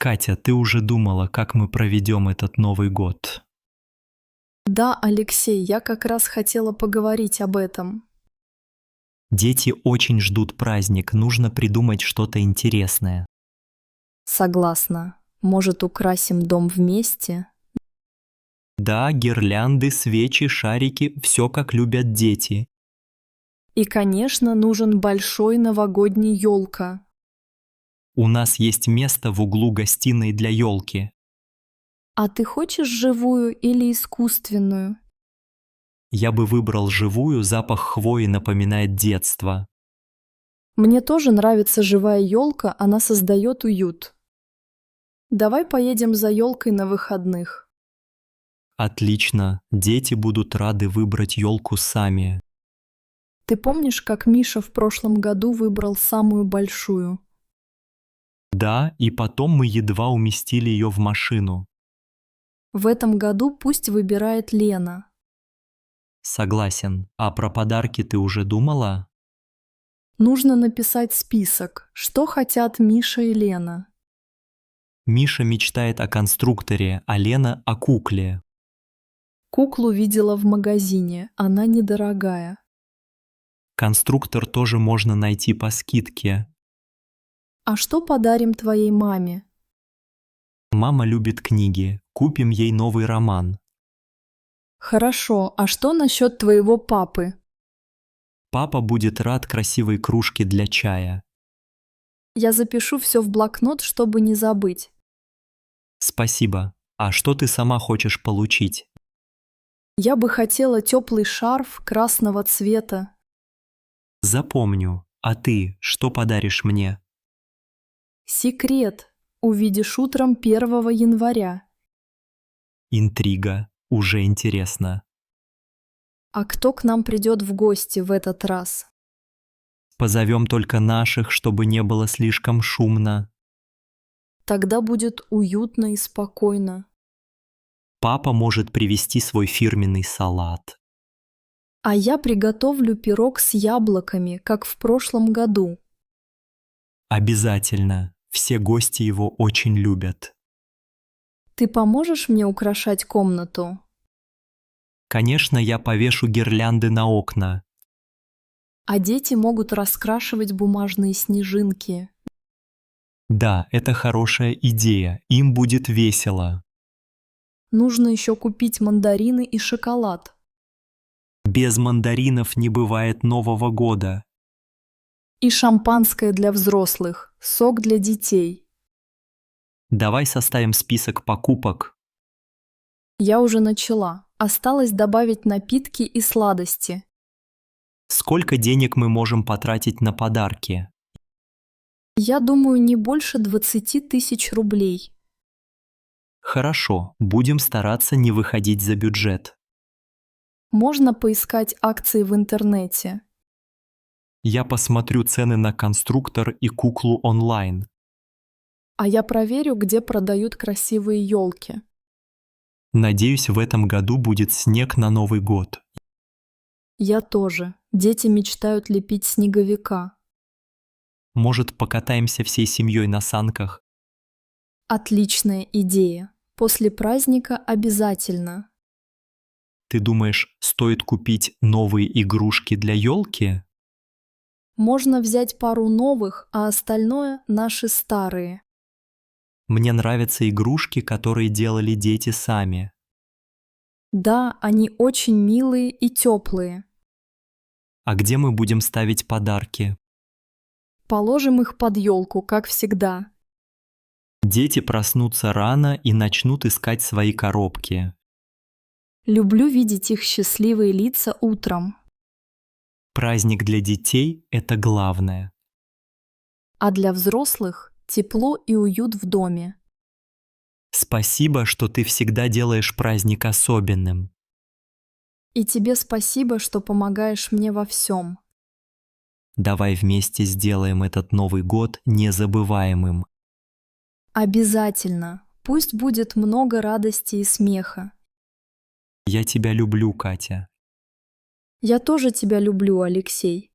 Катя, ты уже думала, как мы проведем этот Новый год? Да, Алексей, я как раз хотела поговорить об этом. Дети очень ждут праздник, нужно придумать что-то интересное. Согласна. Может, украсим дом вместе? Да, гирлянды, свечи, шарики – все как любят дети. И, конечно, нужен большой новогодний елка. У нас есть место в углу гостиной для елки. А ты хочешь живую или искусственную? Я бы выбрал живую, запах хвои напоминает детство. Мне тоже нравится живая елка, она создает уют. Давай поедем за елкой на выходных. Отлично, дети будут рады выбрать елку сами. Ты помнишь, как Миша в прошлом году выбрал самую большую? Да, и потом мы едва уместили ее в машину. В этом году пусть выбирает Лена. Согласен. А про подарки ты уже думала? Нужно написать список, что хотят Миша и Лена. Миша мечтает о конструкторе, а Лена о кукле. Куклу видела в магазине, она недорогая. Конструктор тоже можно найти по скидке. А что подарим твоей маме? Мама любит книги. Купим ей новый роман. Хорошо, а что насчет твоего папы? Папа будет рад красивой кружке для чая. Я запишу все в блокнот, чтобы не забыть. Спасибо. А что ты сама хочешь получить? Я бы хотела теплый шарф красного цвета. Запомню. А ты что подаришь мне? Секрет. Увидишь утром 1 января. Интрига. Уже интересно. А кто к нам придет в гости в этот раз? Позовем только наших, чтобы не было слишком шумно. Тогда будет уютно и спокойно. Папа может привезти свой фирменный салат. А я приготовлю пирог с яблоками, как в прошлом году. Обязательно. Все гости его очень любят. Ты поможешь мне украшать комнату? Конечно, я повешу гирлянды на окна. А дети могут раскрашивать бумажные снежинки. Да, это хорошая идея. Им будет весело. Нужно еще купить мандарины и шоколад. Без мандаринов не бывает Нового года. И шампанское для взрослых, сок для детей. Давай составим список покупок. Я уже начала. Осталось добавить напитки и сладости. Сколько денег мы можем потратить на подарки? Я думаю, не больше 20 тысяч рублей. Хорошо, будем стараться не выходить за бюджет. Можно поискать акции в интернете. Я посмотрю цены на конструктор и куклу онлайн. А я проверю, где продают красивые елки. Надеюсь, в этом году будет снег на Новый год. Я тоже. Дети мечтают лепить снеговика. Может, покатаемся всей семьей на санках? Отличная идея. После праздника обязательно. Ты думаешь, стоит купить новые игрушки для елки? Можно взять пару новых, а остальное наши старые. Мне нравятся игрушки, которые делали дети сами. Да, они очень милые и теплые. А где мы будем ставить подарки? Положим их под елку, как всегда. Дети проснутся рано и начнут искать свои коробки. Люблю видеть их счастливые лица утром. Праздник для детей – это главное. А для взрослых – тепло и уют в доме. Спасибо, что ты всегда делаешь праздник особенным. И тебе спасибо, что помогаешь мне во всем. Давай вместе сделаем этот Новый год незабываемым. Обязательно. Пусть будет много радости и смеха. Я тебя люблю, Катя. Я тоже тебя люблю, Алексей.